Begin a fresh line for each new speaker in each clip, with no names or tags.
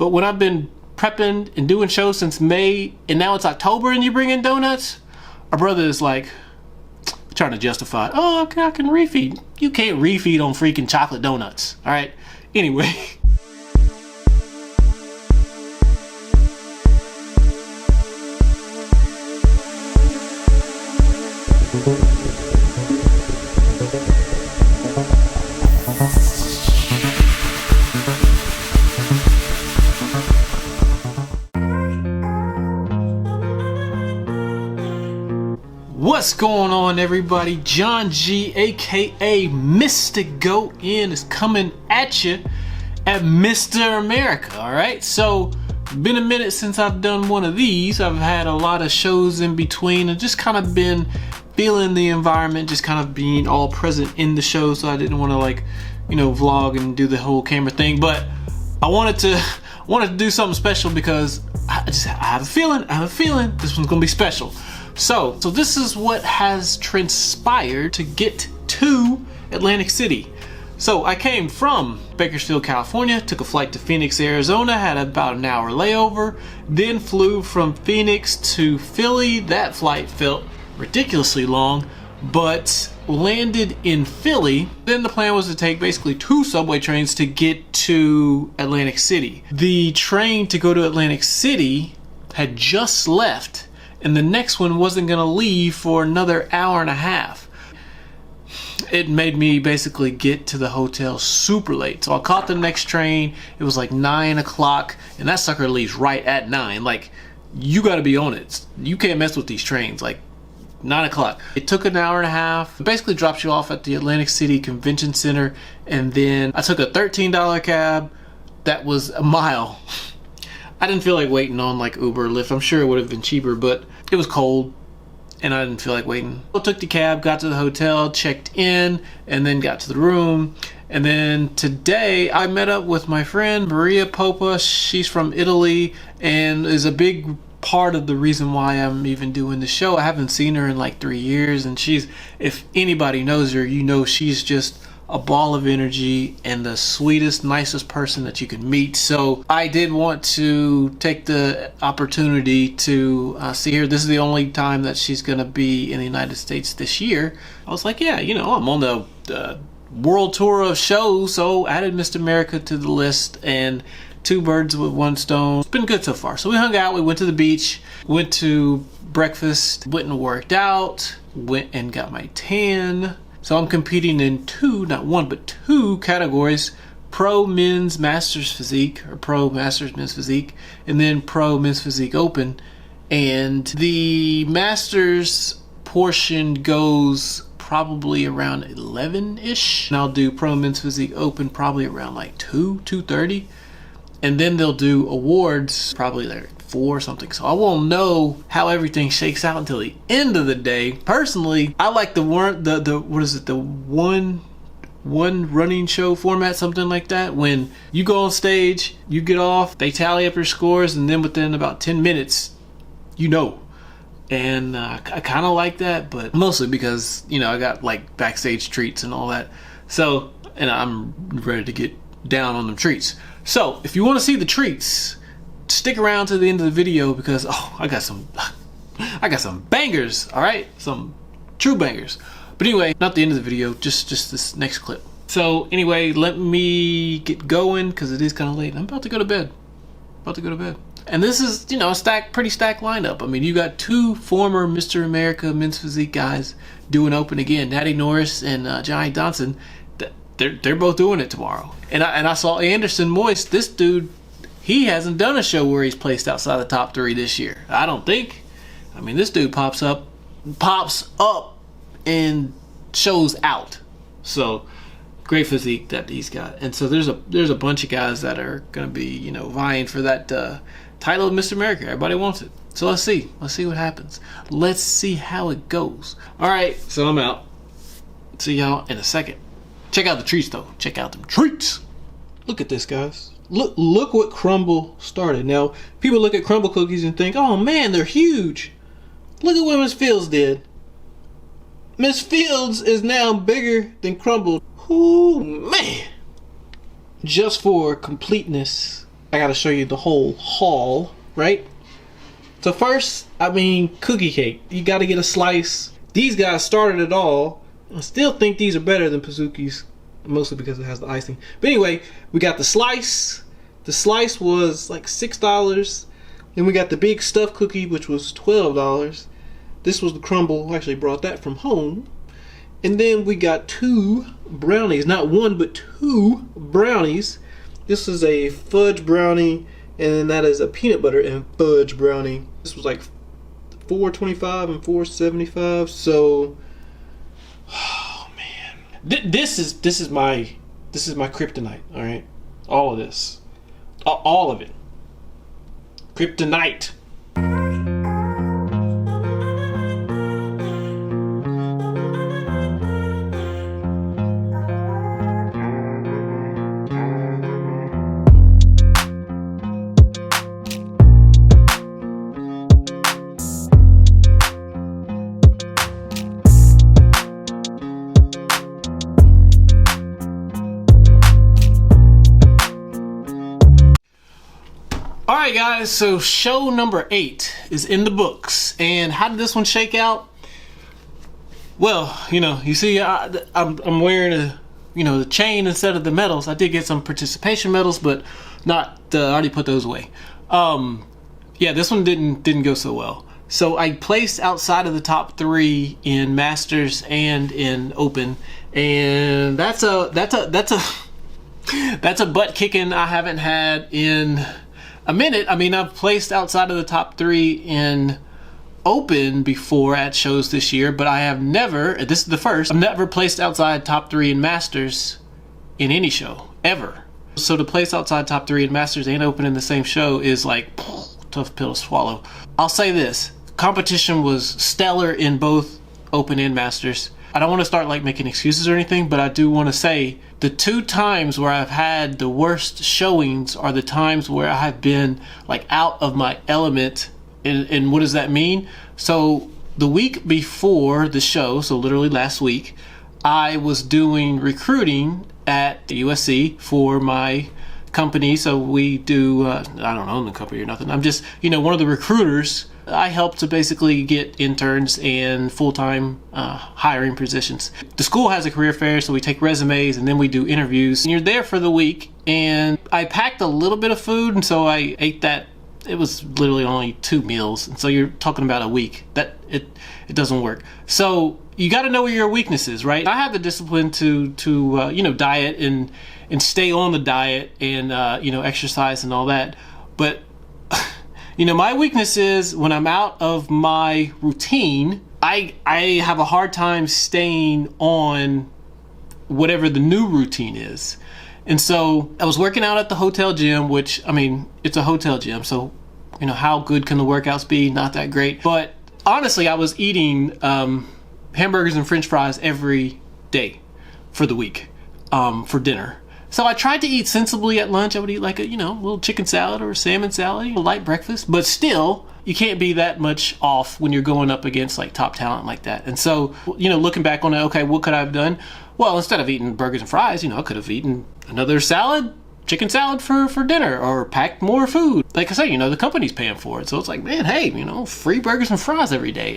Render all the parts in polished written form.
But when I've been prepping and doing shows since May, and now it's October and you bring in donuts, our brother is like trying to justify it. Oh, okay, I can refeed. You can't refeed on freaking chocolate donuts. All right. Anyway. What's going on, everybody? John G, aka Mr. Go In, is coming at you at Mr. America. All right, so been a minute since I've done one of these. I've had a lot of shows in between and just kind of been feeling the environment, just kind of being all present in the show. So I didn't want to, like, you know, vlog and do the whole camera thing, but I wanted to do something special because I have a feeling this one's gonna be special. So this is what has transpired to get to Atlantic City. So I came from Bakersfield, California, took a flight to Phoenix, Arizona, had about an hour layover, then flew from Phoenix to Philly. That flight felt ridiculously long, but landed in Philly. Then the plan was to take basically 2 subway trains to get to Atlantic City. The train to go to Atlantic City had just left, and the next one wasn't gonna leave for another hour and a half. It made me basically get to the hotel super late. So I caught the next train. It was like 9 o'clock, and that sucker leaves right at 9. Like, you gotta be on it. You can't mess with these trains. Like, 9 o'clock. It took an hour and a half. It basically drops you off at the Atlantic City Convention Center, and then I took a $13 cab that was a mile. I didn't feel like waiting on like Uber or Lyft. I'm sure it would have been cheaper, but it was cold and I didn't feel like waiting. I took the cab, got to the hotel, checked in, and then got to the room. And then today I met up with my friend Maria Popa. She's from Italy and is a big part of the reason why I'm even doing the show. I haven't seen her in like 3 years, and she's, if anybody knows her, you know she's just a ball of energy and the sweetest, nicest person that you can meet. So I did want to take the opportunity to see her. This is the only time that she's gonna be in the United States this year. I was like, yeah, you know, I'm on the world tour of shows, so added Mr. America to the list, and 2 birds with 1 stone. It's been good so far. So we hung out, we went to the beach, went to breakfast, went and worked out, went and got my tan. So I'm competing in 2, not 1, but 2 categories: Pro Men's Masters Physique, or Pro Masters Men's Physique, and then Pro Men's Physique Open. And the Masters portion goes probably around 11-ish. And I'll do Pro Men's Physique Open probably around like 2:30. And then they'll do awards probably like 4 or something. So I won't know how everything shakes out until the end of the day. Personally, I like the one running show format, something like that. When you go on stage, you get off, they tally up your scores, and then within about 10 minutes, you know. And I kind of like that, but mostly because, you know, I got like backstage treats and all that. So, and I'm ready to get down on them treats. So if you want to see the treats, stick around to the end of the video, because I got some bangers. All right, some true bangers. But anyway, not the end of the video, just this next clip. So anyway, let me get going because it is kind of late. I'm about to go to bed. And this is, you know, a pretty stacked lineup. I mean, you got 2 former Mr. America Men's Physique guys doing open again, Natty Norris and Johnny Johnson. They're both doing it tomorrow. And I saw Anderson Moist. This dude, he hasn't done a show where he's placed outside the top 3 this year, I don't think. I mean, this dude pops up and shows out. So great physique that he's got. And so there's a bunch of guys that are gonna be, you know, vying for that title of Mr. America. Everybody wants it. So let's see what happens. Let's see how it goes. All right, so I'm out. See y'all in a second. Check out the treats though. Check out them treats. Look at this, guys. Look what Crumble started. Now, people look at Crumble cookies and think, oh man, they're huge. Look at what Miss Fields did. Miss Fields is now bigger than Crumble. Ooh, man. Just for completeness, I gotta show you the whole haul, right? So first, I mean, cookie cake. You gotta get a slice. These guys started it all. I still think these are better than Pizookies, mostly because it has the icing. But anyway, we got the slice. The slice was like $6. Then we got the big stuffed cookie, which was $12. This was the crumble. I actually brought that from home. And then we got 2 brownies. Not one, but 2 brownies. This is a fudge brownie, and then that is a peanut butter and fudge brownie. This was like $4.25 and $4.75. So, oh man, this is my kryptonite. All right, all of this, all of it, kryptonite. Alright guys, so show number 8 is in the books. And how did this one shake out? Well, you see I'm wearing the chain instead of the medals. I did get some participation medals, but not, I already put those away. Yeah, this one didn't go so well. So I placed outside of the top 3 in Masters and in Open, and that's a butt kicking I haven't had in a minute. I mean, I've placed outside of the top 3 in Open before at shows this year, but I have never, this is the first, I've never placed outside top 3 in Masters in any show, ever. So to place outside top 3 in Masters and Open in the same show is like, tough pill to swallow. I'll say this, competition was stellar in both Open and Masters. I don't want to start like making excuses or anything, but I do want to say the 2 times where I've had the worst showings are the times where I have been like out of my element. And what does that mean? So the week before the show, so literally last week, I was doing recruiting at USC for my company. So we do, I don't own the company or nothing. I'm just, one of the recruiters. I help to basically get interns and full-time hiring positions. The school has a career fair, so we take resumes and then we do interviews. And you're there for the week, and I packed a little bit of food, and so I ate that. It was literally only 2 meals, and so you're talking about a week. That it doesn't work. So you got to know where your weakness is, right? I have the discipline to diet and stay on the diet and exercise and all that, but my weakness is when I'm out of my routine, I have a hard time staying on whatever the new routine is. And so I was working out at the hotel gym, which, I mean, it's a hotel gym, so, how good can the workouts be? Not that great. But honestly, I was eating hamburgers and french fries every day for the week for dinner. So I tried to eat sensibly at lunch. I would eat like a, little chicken salad or a salmon salad, a light breakfast. But still, you can't be that much off when you're going up against like top talent like that. And so, looking back on it, okay, what could I have done? Well, instead of eating burgers and fries, I could have eaten another salad, chicken salad for dinner, or packed more food. Like I say, the company's paying for it. So it's like, man, hey, free burgers and fries every day.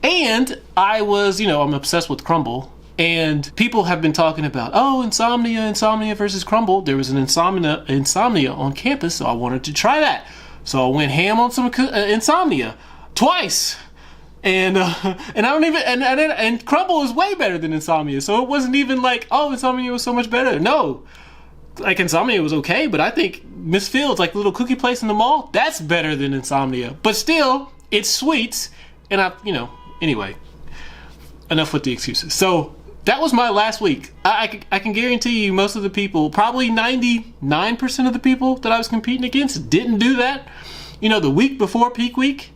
And I was, I'm obsessed with crumble. And people have been talking about, insomnia versus crumble. There was an insomnia on campus, so I wanted to try that. So I went ham on some insomnia twice, and I don't even and crumble is way better than insomnia. So it wasn't even like, insomnia was so much better. No, like insomnia was okay, but I think Miss Fields, like the little cookie place in the mall, that's better than insomnia. But still, it's sweets, and anyway, enough with the excuses. So that was my last week. I can guarantee you most of the people, probably 99% of the people that I was competing against didn't do that, the week before peak week.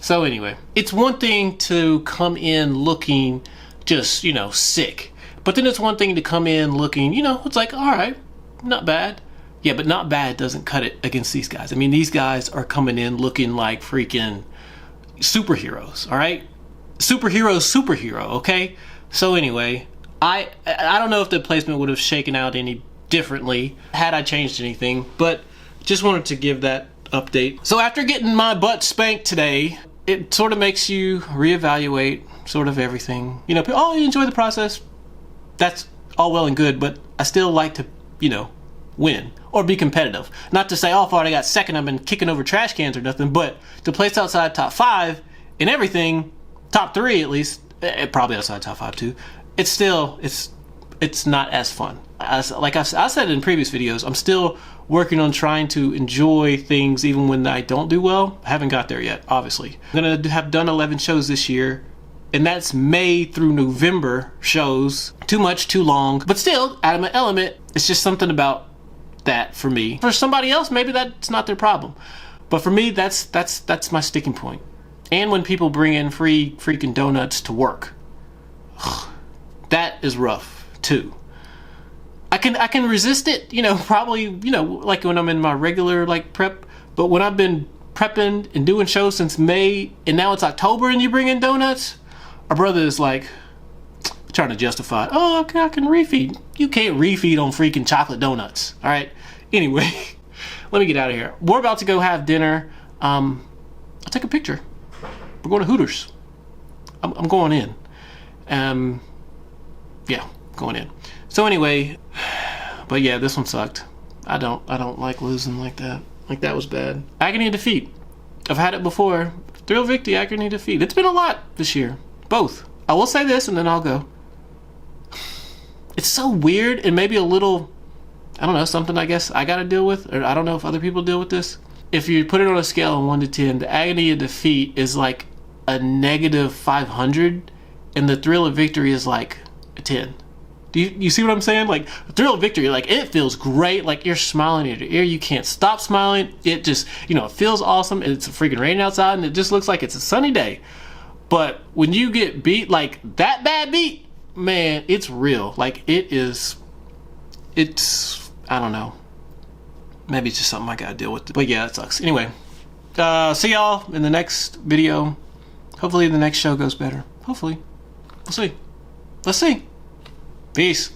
So anyway, it's one thing to come in looking just, sick. But then it's one thing to come in looking, it's like, all right, not bad. Yeah, but not bad doesn't cut it against these guys. I mean, these guys are coming in looking like freaking superheroes, all right? Superhero, okay? So anyway, I don't know if the placement would have shaken out any differently had I changed anything, but just wanted to give that update. So after getting my butt spanked today, it sort of makes you reevaluate sort of everything. You know, oh, you enjoy the process. That's all well and good, but I still like to, you know, win or be competitive. Not to say, oh, if I got second, I've been kicking over trash cans or nothing, but to place outside top 5 in everything, top 3 at least, probably outside top 5 too, it's still, it's not as fun. Like I said in previous videos, I'm still working on trying to enjoy things even when I don't do well. I haven't got there yet, obviously. I'm gonna have done 11 shows this year, and that's May through November shows. Too much, too long, but still out of my element. It's just something about that for me. For somebody else, maybe that's not their problem, but for me, that's my sticking point. And when people bring in free freaking donuts to work, that is rough too. I can resist it, you know, probably, you know, like when I'm in my regular like prep, but when I've been prepping and doing shows since May and now it's October and you bring in donuts, our brother is like trying to justify, oh, okay, I can refeed. You can't refeed on freaking chocolate donuts. All right. Anyway, let me get out of here. We're about to go have dinner. I'll take a picture. We're going to Hooters. I'm going in. Yeah, going in. So anyway, but yeah, this one sucked. I don't like losing like that. Like that was bad. Agony and defeat. I've had it before. Thrill victory, agony and defeat. It's been a lot this year. Both. I will say this and then I'll go. It's so weird and maybe a little, I don't know, something I guess I gotta deal with, or I don't know if other people deal with this. If you put it on a scale of 1 to 10, the agony of defeat is like a negative 500 and the thrill of victory is like a 10. Do you see what I'm saying? Like, the thrill of victory, like, it feels great. Like, you're smiling ear to ear. You can't stop smiling. It just, you know, it feels awesome. It's freaking raining outside, and it just looks like it's a sunny day. But when you get beat, like, that bad beat, man, it's real. Like, it's, I don't know. Maybe it's just something I gotta deal with. But, yeah, it sucks. Anyway, see y'all in the next video. Hopefully the next show goes better. Hopefully. We'll see. Let's see. Peace.